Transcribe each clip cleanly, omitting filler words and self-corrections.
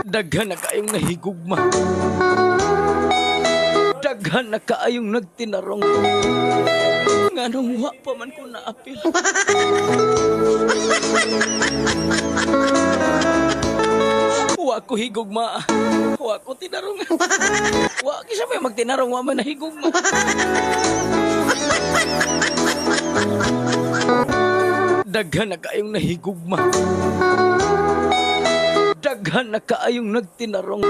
Daghan na kaayong nahigugma. Daghan na kaayong nagtinarong. Nganong wa pa man ko naapil. Wa ko higugma. Wa ko tinarong. Wa kisa may magtinarong wa man nahigugma. Daghan na kaayong nahigugma. Daghan na kaayong nagtinarong.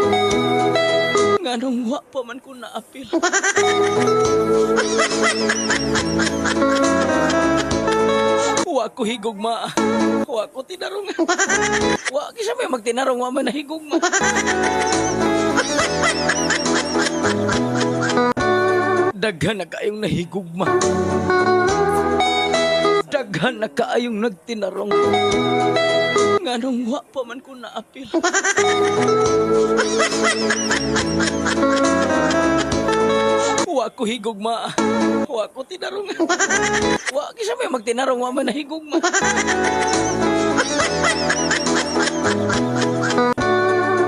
Nganong wa pa man ko naapil. Wa ko higugma. Wa ko tinarong. Wa kisa may magtinarong wa man nahigugma. Daghan na kaayong nahigugma. Daghan na kaayong nagtinarong. Nganong wa pa man ko naapil. Wa ko higugma. Wa ko tinarong. Wa kisa may magtinarong wa man nahigugma.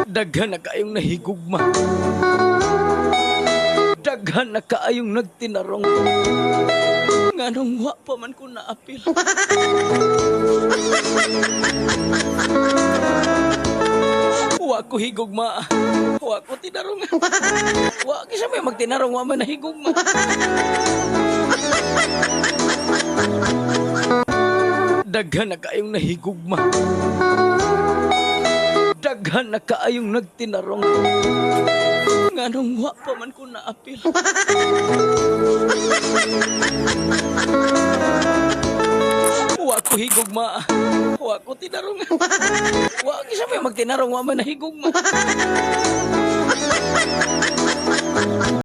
Daghan na kaayong nahigugma. Daghan na kaayong nagtinarong. Nganong wa pa man ko naapil. Wa ko higugma. Wa ko tinarong. Wa kisa may magtinarong wa man nahigugma. Daghan na kaayong nahigugma. Daghan na kaayong nagtinarong. Nganong wa pa man ko naapil. Wa ko higugma. Wa ko tinarong. Wa kisa may magtinarong wa man nahigugma.